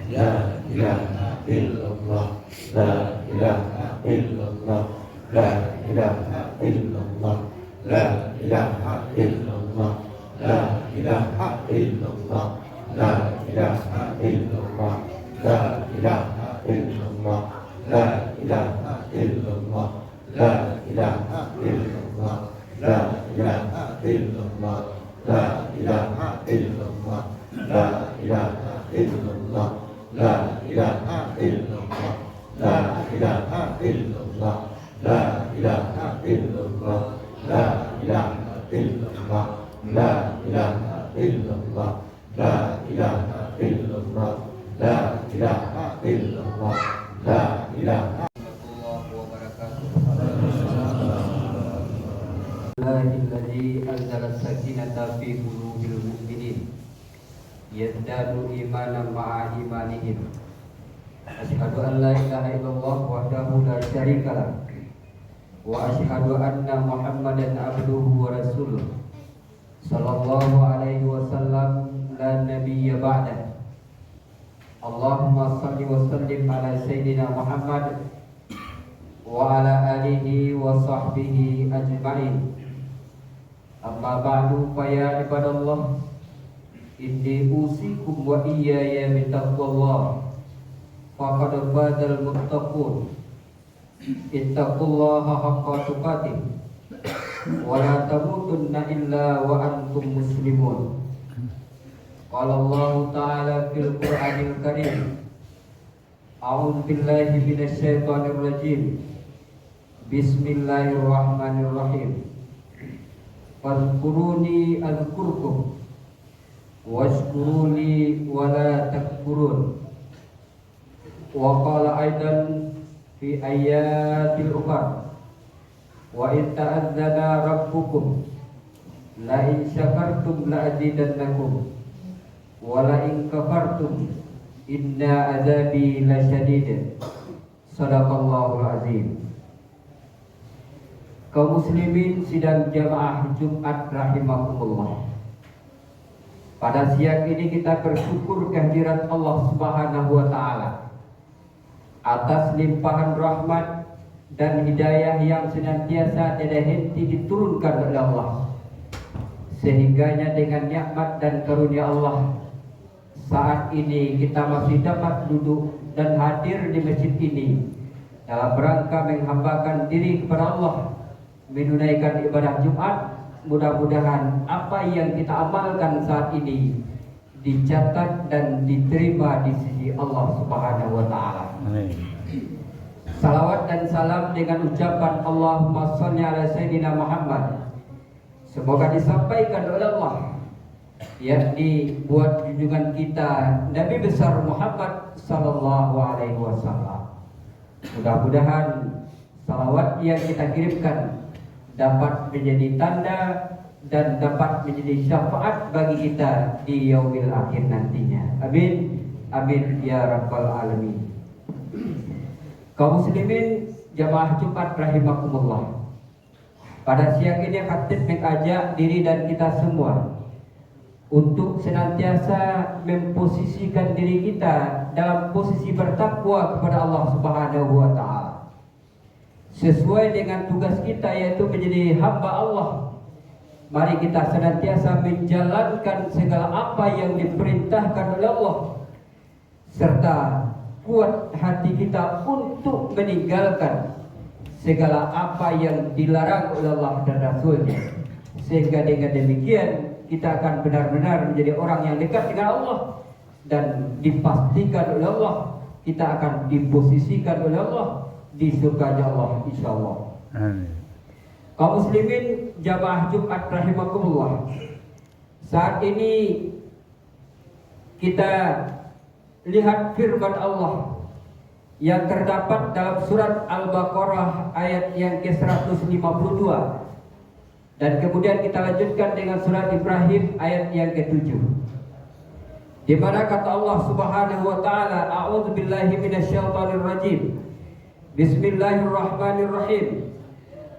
la ilaha illallah, la ilaha illallah, la ilaha illallah, la ilaha illallah, la ilaha illallah, la ilaha illallah, la ilaha illallah, la ilaha illallah, la ilaha illallah, la ilaha illallah, la ilaha illallah, la ilaha illallah, la ilaha illallah, la ilaha illallah, la ilaha illallah, la ilaha illallah, la ilaha illallah, la ilaha illallah, la ilaha illallah, la ilaha Alladzi anzala as-sakinata fi qulubil mu'minin yazdadu imanan ma'a imanihim. Asyhadu an la ilaha illallah wahdahu la syarika lah wa asyhadu anna Muhammadan abduhu wa rasuluh sallallahu alaihi wasallam la nabiyya ba'dah. Allahumma shalli wa sallim ala sayyidina Muhammad wa ala alihi wa sahbihi ajma'in. Amma ba'du fa ya ibadallah, inni usikum wa iyaya bittaqwallah. Faqad fazal muttaqun. Ittaqullaha haqqa tuqatih wa la tamutunna illa wa antum muslimun. Qala Allah ta'ala fil Qur'anil Karim, a'udzu billahi minasy syaithanir rajim. Bismillahirrahmanirrahim. Fadhkuruni azkurkum washkuruli wala takfurun. Wa qala aidan fi ayatil ukhra, wa in ta'azzana rabbukum la in syakartum la azidannakum wa la in kafartum inna azabi lasyadid. Shadaqallahul azim. Kaum muslimin sidang jamaah Jumat rahimakumullah. Pada siang ini kita bersyukur kehadirat Allah Subhanahu wa taala atas limpahan rahmat dan hidayah yang senantiasa tiada henti diturunkan oleh Allah, sehingganya dengan nikmat dan karunia Allah saat ini kita masih dapat duduk dan hadir di masjid ini dalam rangka menghambakan diri kepada Allah, menunaikan ibadah Jumat. Mudah-mudahan apa yang kita amalkan saat ini dicatat dan diterima di sisi Allah Subhanahu wa taala. Amin. Salawat dan salam dengan ucapan Allahumma shalli ala sayyidina Muhammad semoga disampaikan oleh Allah, yakni buat junjungan kita Nabi besar Muhammad sallallahu alaihi wasallam. Mudah-mudahan salawat yang kita kirimkan dapat menjadi tanda dan dapat menjadi syafaat bagi kita di yaumil akhir nantinya. Amin. Amin ya rabbal alamin. Kaum muslimin jamaah Jumat rahimakumullah. Pada siang ini khatib mengajak diri dan kita semua untuk senantiasa memposisikan diri kita dalam posisi bertakwa kepada Allah Subhanahu wa taala, sesuai dengan tugas kita yaitu menjadi hamba Allah. Mari kita senantiasa menjalankan segala apa yang diperintahkan oleh Allah, serta kuat hati kita untuk meninggalkan segala apa yang dilarang oleh Allah dan Rasulnya, sehingga dengan demikian kita akan benar-benar menjadi orang yang dekat dengan Allah, dan dipastikan oleh Allah kita akan diposisikan oleh Allah di surganya Allah insyaallah. Amin. Kaum muslimin jamaah Jumat rahimakumullah, saat ini kita lihat firman Allah yang terdapat dalam surat Al-Baqarah ayat yang ke-152, dan kemudian kita lanjutkan dengan surat Ibrahim ayat yang ke-7, di mana kata Allah Subhanahu wa taala, a'udzu billahi minasyaitonir rajim. Bismillahirrahmanirrahim.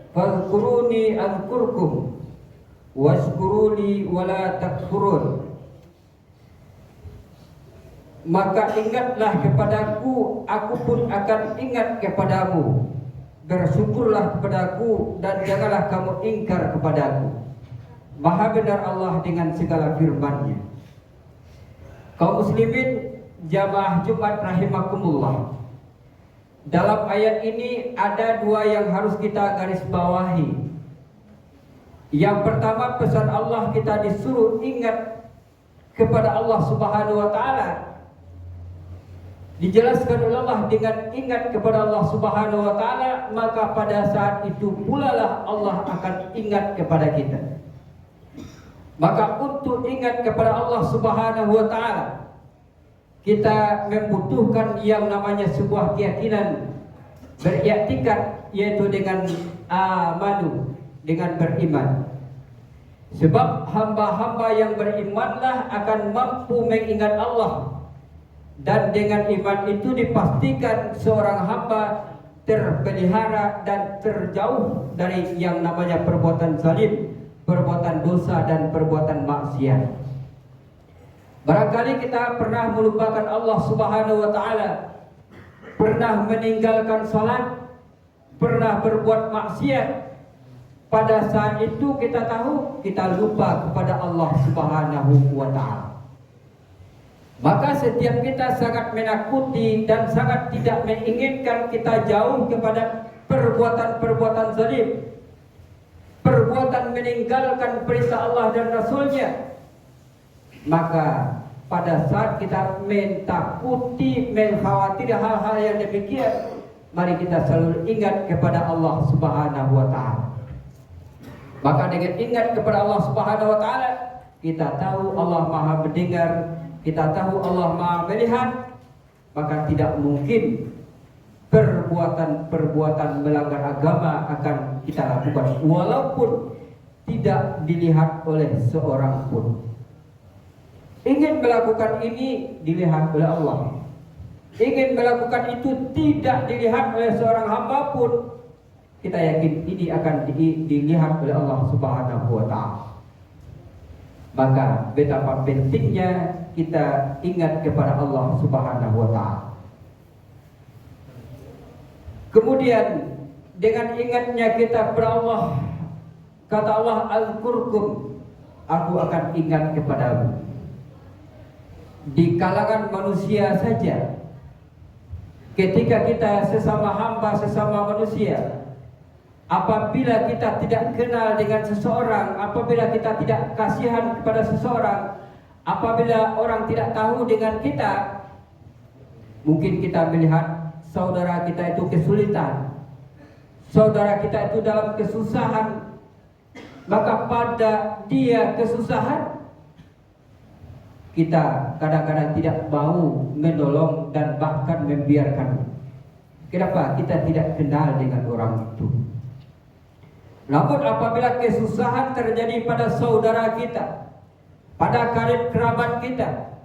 Fadhkuruni azkurkum washkuruli wala takfurun. maka ingatlah kepadaku, aku pun akan ingat kepadamu. Bersyukurlah kepadaku dan janganlah kamu ingkar kepadaku. Maha benar Allah dengan segala firman-Nya. Kaum muslimin jamaah Jumat rahimakumullah. Dalam ayat ini ada dua yang harus kita garis bawahi. Yang pertama, pesan Allah, kita disuruh ingat kepada Allah Subhanahu wa taala. Dijelaskan oleh Allah dengan ingat kepada Allah Subhanahu wa taala, maka pada saat itu pula lah Allah akan ingat kepada kita. Maka untuk ingat kepada Allah Subhanahu wa taala, kita membutuhkan yang namanya sebuah keyakinan, beriktikad, yaitu dengan amanu, dengan beriman. Sebab hamba-hamba yang berimanlah akan mampu mengingat Allah. Dan dengan iman itu dipastikan seorang hamba terpelihara dan terjauh dari yang namanya perbuatan zalim, perbuatan dosa dan perbuatan maksiat. Barangkali kita pernah melupakan Allah Subhanahu wa taala, pernah meninggalkan salat, pernah berbuat maksiat. Pada saat itu kita tahu kita lupa kepada Allah Subhanahu wa taala. Maka setiap kita sangat menakuti dan sangat tidak menginginkan kita jauh kepada perbuatan-perbuatan zalim, perbuatan meninggalkan perintah Allah dan Rasul-Nya. Maka pada saat kita mentakuti, menkhawatiri hal-hal yang demikian, mari kita selalu ingat kepada Allah Subhanahu wa taala. Maka dengan ingat kepada Allah Subhanahu wa taala, kita tahu Allah Maha mendengar, kita tahu Allah Maha melihat, maka tidak mungkin perbuatan-perbuatan melanggar agama akan kita lakukan walaupun tidak dilihat oleh seorang pun. Ingin melakukan ini dilihat oleh Allah, ingin melakukan itu tidak dilihat oleh seorang hamba pun, kita yakin ini akan dilihat oleh Allah Subhanahu wa taala. Maka betapa pentingnya kita ingat kepada Allah Subhanahu wa taala. Kemudian dengan ingatnya kita kepada Allah, kata Allah, Al-Qurkum, aku akan ingat kepadamu. Di kalangan manusia saja, ketika kita sesama hamba, sesama manusia, apabila kita tidak kenal dengan seseorang, apabila kita tidak kasihan kepada seseorang, apabila orang tidak tahu dengan kita, mungkin kita melihat saudara kita itu kesulitan, saudara kita itu dalam kesusahan, maka pada dia kesusahan, kita kadang-kadang tidak mau menolong dan bahkan membiarkan. Kenapa? Kita tidak kenal dengan orang itu. Namun apabila kesusahan terjadi pada saudara kita, pada karib kerabat kita,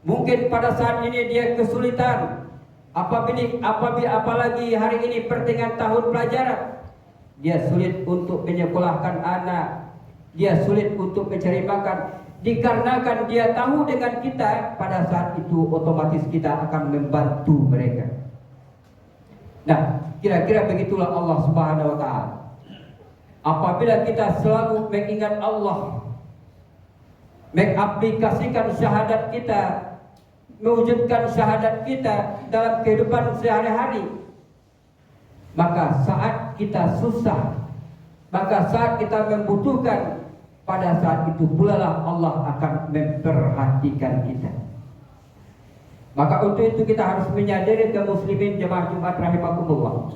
mungkin pada saat ini dia kesulitan, apalagi hari ini pertengahan tahun pelajaran, dia sulit untuk menyekolahkan anak, dia sulit untuk mencari makan, dikarenakan dia tahu dengan kita, pada saat itu otomatis kita akan membantu mereka. Nah, kira-kira begitulah Allah Subhanahu wa taala. Apabila kita selalu mengingat Allah, mengaplikasikan syahadat kita, mewujudkan syahadat kita dalam kehidupan sehari-hari, maka saat kita susah, maka saat kita membutuhkan, pada saat itu pula lah Allah akan memperhatikan kita. Maka untuk itu kita harus menyadari kaum muslimin jemaah Jumat rahimakumullah.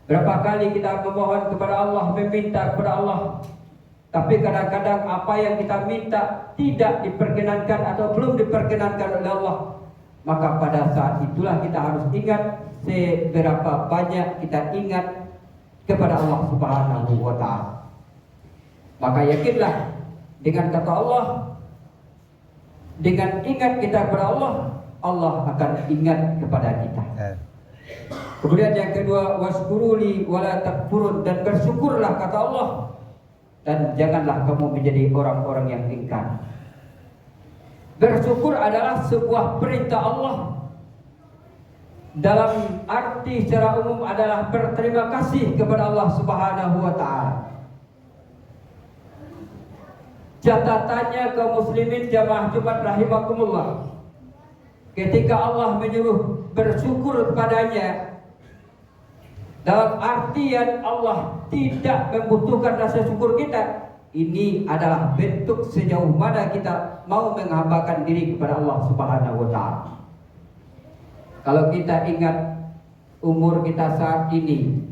Berapa kali kita memohon kepada Allah, meminta kepada Allah, tapi kadang-kadang apa yang kita minta tidak diperkenankan atau belum diperkenankan oleh Allah. Maka pada saat itulah kita harus ingat seberapa banyak kita ingat kepada Allah Subhanahu wa taala. Maka yakinlah dengan kata Allah, dengan ingat kita kepada Allah, Allah akan ingat kepada kita. Kemudian yang kedua, waskuruli wala takfurun, dan bersyukurlah kata Allah, dan janganlah kamu menjadi orang-orang yang ingkar. Bersyukur adalah sebuah perintah Allah. Dalam arti secara umum adalah berterima kasih kepada Allah Subhanahu wa taala. Catatannya kaum muslimin jamaah Jumat rahimakumullah, ketika Allah menyuruh bersyukur kepadanya, dalam artian Allah tidak membutuhkan rasa syukur kita. Ini adalah bentuk sejauh mana kita mau menghambakan diri kepada Allah Subhanahu wa taala. Kalau kita ingat umur kita saat ini,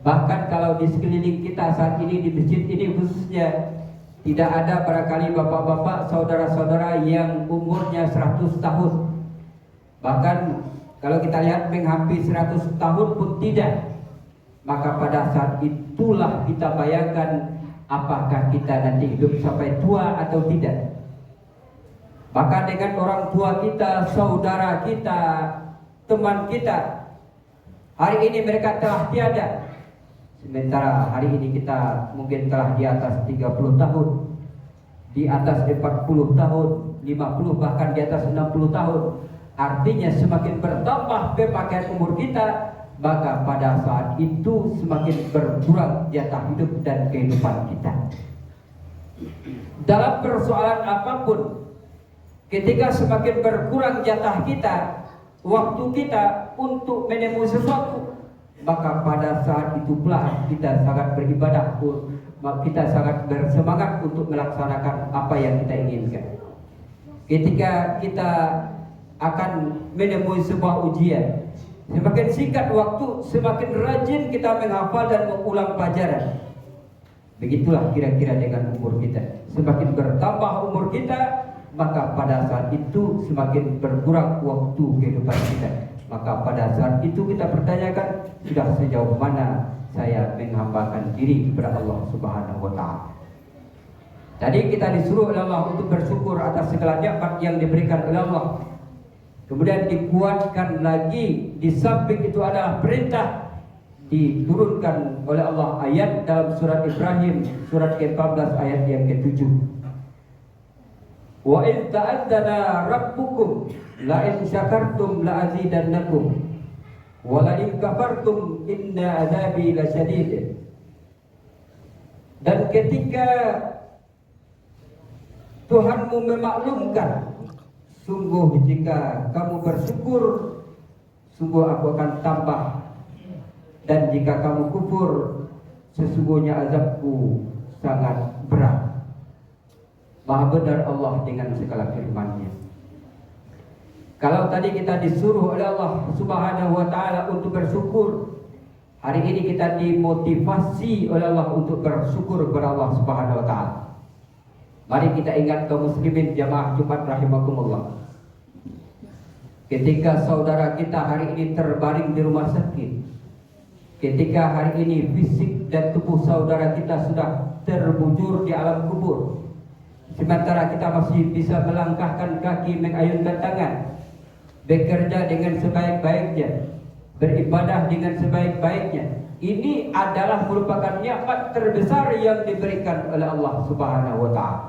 bahkan kalau di sekeliling kita saat ini, di masjid ini khususnya, tidak ada barangkali bapak-bapak, saudara-saudara yang umurnya 100 tahun. Bahkan kalau kita lihat menghampiri 100 tahun pun tidak. Maka pada saat itulah kita bayangkan apakah kita nanti hidup sampai tua atau tidak. Bahkan dengan orang tua kita, saudara kita, teman kita, hari ini mereka telah tiada. Sementara hari ini kita mungkin telah di atas 30 tahun, di atas 40 tahun, 50, bahkan di atas 60 tahun. Artinya semakin bertambah pemakaian umur kita, maka pada saat itu semakin berkurang jatah hidup dan kehidupan kita. Dalam persoalan apapun, ketika semakin berkurang jatah kita, waktu kita untuk menemui sesuatu, maka pada saat itu pula kita sangat beribadah, kita sangat bersemangat untuk melaksanakan apa yang kita inginkan. Ketika kita akan menemui sebuah ujian, semakin singkat waktu, semakin rajin kita menghafal dan mengulang pelajaran. Begitulah kira-kira dengan umur kita. Semakin bertambah umur kita, maka pada saat itu semakin berkurang waktu kehidupan kita. Maka pada saat itu kita pertanyakan, sudah sejauh mana saya menghambakan diri kepada Allah Subhanahu wa taala. Tadi kita disuruh oleh Allah untuk bersyukur atas segala nikmat yang diberikan oleh Allah. Kemudian dikuatkan lagi, di samping itu adalah perintah diturunkan oleh Allah ayat dalam surat Ibrahim surat ke-14 ayat yang ke-7. Wa in ta'adzana rabbukum la in syakartum la azidannakum wa la in kafartum inna adzabi lasyadid. Dan ketika Tuhanmu memaklumkan, sungguh jika kamu bersyukur, sungguh aku akan tambah, dan jika kamu kufur, sesungguhnya azabku sangat berat. Maha benar Allah dengan segala firman-Nya. Kalau tadi kita disuruh oleh Allah Subhanahu wa taala untuk bersyukur, hari ini kita dimotivasi oleh Allah untuk bersyukur kepada Allah Subhanahu wa taala. Mari kita ingat kaum muslimin jamaah Jumat rahimakumullah. Ketika saudara kita hari ini terbaring di rumah sakit, ketika hari ini fisik dan tubuh saudara kita sudah terbujur di alam kubur, sementara kita masih bisa melangkahkan kaki, mengayunkan tangan, bekerja dengan sebaik-baiknya, beribadah dengan sebaik-baiknya. Ini adalah merupakan nikmat terbesar yang diberikan oleh Allah Subhanahu wa taala.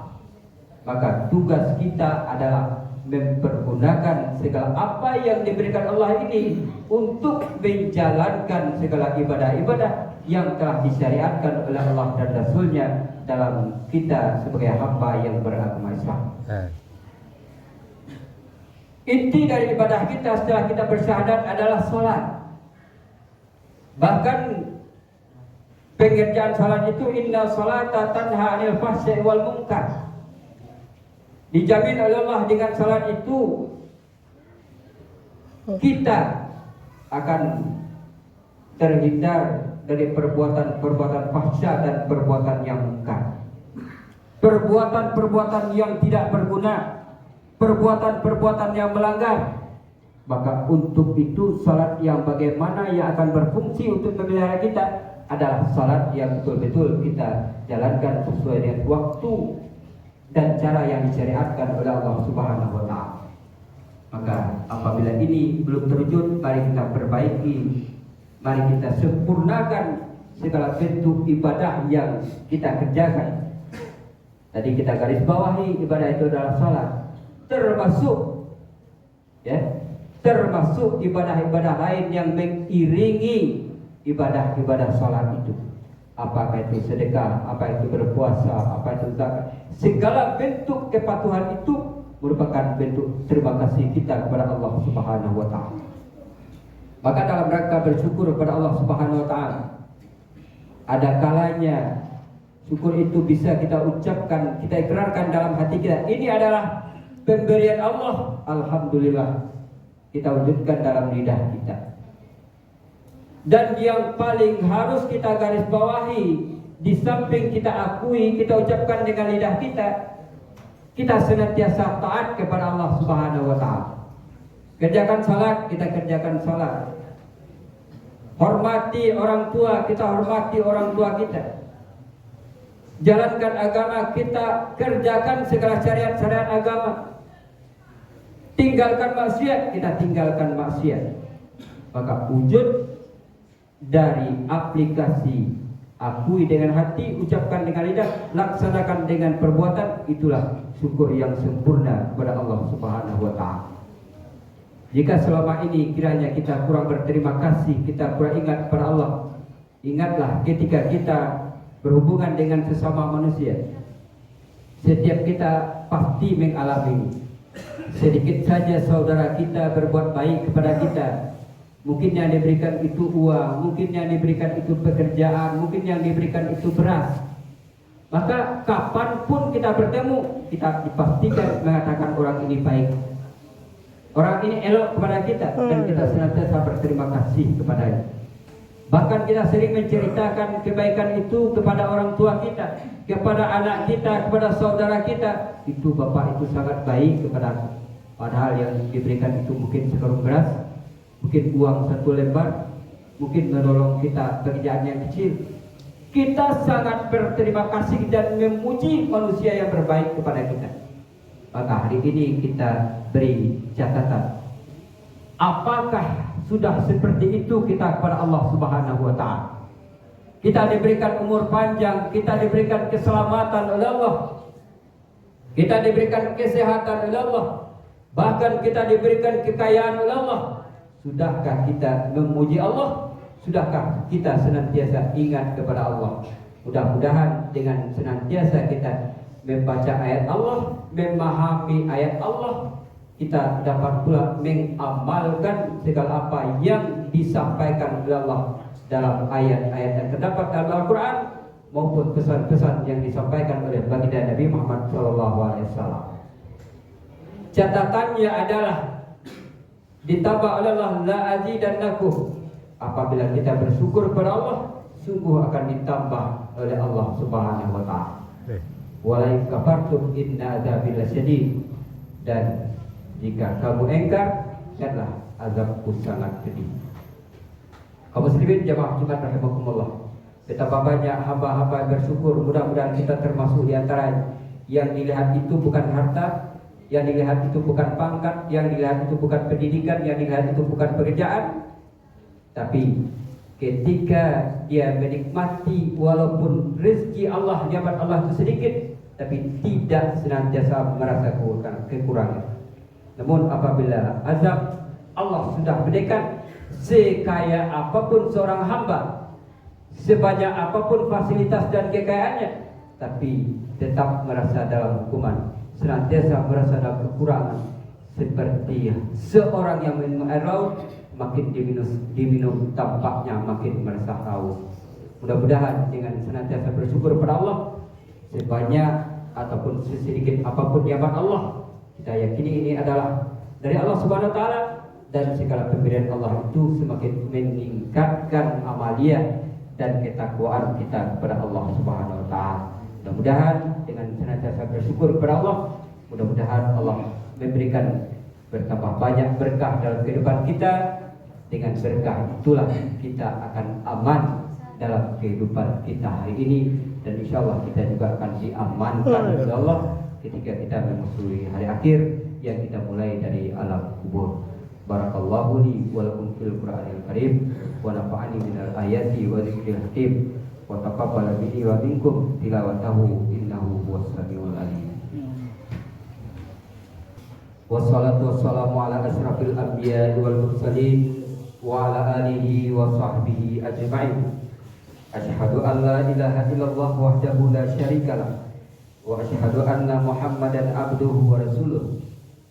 Maka tugas kita adalah mempergunakan segala apa yang diberikan Allah ini untuk menjalankan segala ibadah-ibadah yang telah disyariatkan oleh Allah dan Rasul-Nya dalam kita sebagai hamba yang beragama Islam. Inti dari ibadah kita setelah kita bersyahadat adalah sholat. Bahkan pengerjaan sholat itu inna sholata tanha 'anil fahsya'i wal munkar. Dijamin oleh Allah dengan salat itu kita akan terhindar dari perbuatan-perbuatan fahsya dan perbuatan yang mungkar, perbuatan-perbuatan yang tidak berguna, perbuatan-perbuatan yang melanggar. Maka untuk itu salat yang bagaimana yang akan berfungsi untuk memelihara kita adalah salat yang betul-betul kita jalankan sesuai dengan waktu dan cara yang disyariatkan oleh Allah Subhanahu wa taala. Maka apabila ini belum terwujud, mari kita perbaiki, mari kita sempurnakan segala bentuk ibadah yang kita kerjakan. Tadi kita garis bawahi ibadah itu adalah salat. termasuk termasuk ibadah-ibadah lain yang mengiringi ibadah-ibadah salat itu. Apakah itu sedekah, apa itu berpuasa, apa itu zakat. Segala bentuk kepatuhan itu merupakan bentuk terima kasih kita kepada Allah Subhanahu wa taala. Maka dalam rangka bersyukur kepada Allah Subhanahu wa taala, ada kalanya syukur itu bisa kita ucapkan, kita ikrarkan dalam hati kita. Ini adalah pemberian Allah, alhamdulillah. Kita wujudkan dalam lidah kita. Dan yang paling harus kita garis bawahi, di samping kita akui, kita ucapkan dengan lidah kita, kita senantiasa taat kepada Allah Subhanahu wa taala. Kerjakan salat, kita kerjakan salat. Hormati orang tua, kita hormati orang tua kita. Jalankan agama, kita kerjakan segala syariat-syariat agama. Tinggalkan maksiat, kita tinggalkan maksiat. Maka wujud dari aplikasi akui dengan hati, ucapkan dengan lidah, laksanakan dengan perbuatan, itulah syukur yang sempurna kepada Allah Subhanahu wa taala. Jika selama ini kiranya kita kurang berterima kasih, kita kurang ingat kepada Allah, ingatlah ketika kita berhubungan dengan sesama manusia. Setiap kita pasti mengalami ini. Sedikit saja saudara kita berbuat baik kepada kita, mungkin yang diberikan itu uang, mungkin yang diberikan itu pekerjaan, mungkin yang diberikan itu beras. Maka kapanpun kita bertemu, kita dipastikan mengatakan orang ini baik, orang ini elok kepada kita, dan kita senantiasa berterima kasih kepadanya. Bahkan kita sering menceritakan kebaikan itu kepada orang tua kita, kepada anak kita, kepada saudara kita. Itu bapak itu sangat baik kepada aku. Padahal yang diberikan itu mungkin sekarung beras, mungkin uang 1 lembar, mungkin menolong kita pekerjaan yang kecil. Kita sangat berterima kasih dan memuji manusia yang berbaik kepada kita. Maka hari ini kita beri catatan. Apakah sudah seperti itu kita kepada Allah Subhanahu wa taala? Kita diberikan umur panjang, kita diberikan keselamatan oleh Allah, kita diberikan kesehatan oleh Allah, bahkan kita diberikan kekayaan oleh Allah. Sudahkah kita memuji Allah? Sudahkah kita senantiasa ingat kepada Allah? Mudah-mudahan dengan senantiasa kita membaca ayat Allah, memahami ayat Allah, kita dapat pula mengamalkan segala apa yang disampaikan oleh Allah dalam ayat-ayat yang terdapat dalam Al-Quran maupun pesan-pesan yang disampaikan oleh baginda Nabi Muhammad SAW. Catatannya adalah ditambah oleh Allah, la azidannakum. Apabila kita bersyukur kepada Allah, sungguh akan ditambah oleh Allah Subhanahu wa taala. Wa la kafartum inna adzabi lasyadid. Dan jika kamu engkar, ingatlah azabku sangat pedih. Kaum muslimin jamaah Jumat rahimakumullah. Betapa banyak hamba-hamba yang bersyukur. Mudah-mudahan kita termasuk di antara yang dilihat itu bukan harta, yang dilihat itu bukan pangkat, yang dilihat itu bukan pendidikan, yang dilihat itu bukan pekerjaan. Tapi ketika dia menikmati walaupun rezeki Allah, nikmat Allah itu sedikit, tapi tidak senantiasa merasa kekurangan. Namun apabila azab Allah sudah mendekat, sekaya apapun seorang hamba, sebanyak apapun fasilitas dan kekayaannya, tapi tetap merasa dalam hukuman, senantiasa merasa dalam kekurangan, seperti seorang yang minum air laut, makin diminum tampaknya makin merasa haus. Mudah-mudahan dengan senantiasa bersyukur kepada Allah, sebanyak ataupun sesedikit apapun nikmat Allah, kita yakini ini adalah dari Allah Subhanahu wa taala, dan segala pemberian Allah itu semakin meningkatkan amalia dan ketakwaan kita kepada Allah Subhanahu wa taala. Mudah-mudahan dengan senantiasa bersyukur kepada Allah, mudah-mudahan Allah memberikan bertambah banyak berkah dalam kehidupan kita. Dengan berkah itulah kita akan aman dalam kehidupan kita hari ini, dan insya Allah kita juga akan diamankan oleh Allah ketika kita memasuki hari akhir yang kita mulai dari alam kubur. Barakallahu li wa lakum fil Qur'anil Karim wa nafa'ani minal ayati wa dzikril hakim wa taqabbal minni wa minkum tilawatahu innahu huwas samiul alim. Wassalatu wassalamu ala asyrafil anbiya wal mursalin wa ala alihi wa sahbihi ajma'in. Asyhadu an la ilaha illallah wahdahu la syarikalah wa asyhadu anna Muhammadan abduhu wa rasuluh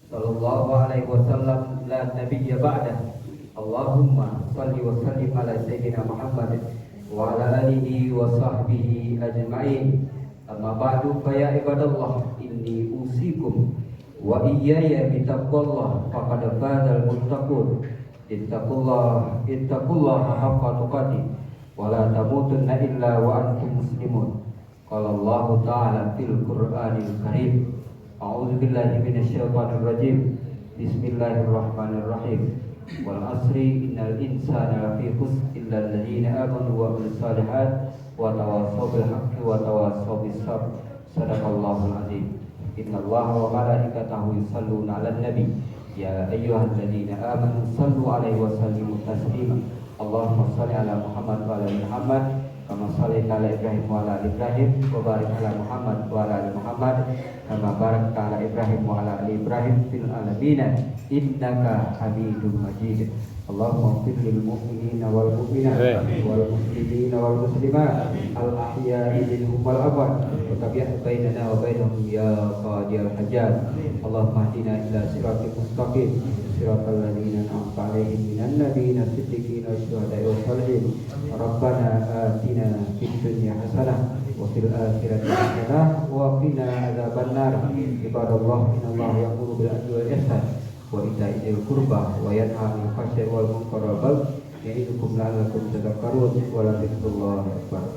sallallahu alaihi wasallam la nabiyya ba'dah. Allahumma salli wa sallim ala sayyidina Muhammad wa ala alihi wa sahbihi ajma'in. Amma ba'du, fa ya ibadallah, inni usikum wa iyaya bitaqwallah faqad fazal muttaqun. Ittaqullaha haqqa tuqatih wa la tamutunna illa wa antum muslimun. Qala Allah ta'ala fil Qur'anil Karim. A'udzu billahi minasy syaithanir rajim. Bismillahirrahmanirrahim. Wal asri innal insana lafi khusr illa alladziina amanu wa amilus shalihat wa tawassaw bil haqqi wa tawassaw bis sabr. Shadaqallahul azim. Innallaha wa malaikatahu yusholluna 'alan nabi ya ayyuhalladzina amanu shallu 'alaihi wa sallimu taslima. Allahumma shalli 'ala Muhammad wa 'ala ali Muhammad kama shallaita 'ala Ibrahim wa 'ala ali Ibrahim wa barik 'ala Muhammad wa 'ala ali Muhammad kama barakta 'ala Ibrahim wa 'ala ali Ibrahim fil alamin innaka Hamidum Majid. Allahumma ighfir lil mu'minina wal mu'minat wal muslimina wal muslimat al ahya'i minhum wal amwat wa tabi'at bainana wa bainahum ya qadiyal hajat. Allahumma hdina ila siratal mustaqim siratal ladzina an'amta 'alaihim minan nabiyyin siddiqina wasyuhada'i wassalihin. Rabbana atina fid dunya hasanah wa fil akhirati hasanah wa qina adzabannar. Ibadallah, innallaha ya'muru bil 'adli wal ihsan wa ita'i dzil qurba wa yanha 'anil fahsya'i wal munkari wal baghi ya'idukum la'allakum tadhakkarun wa la dzikrullahi akbar.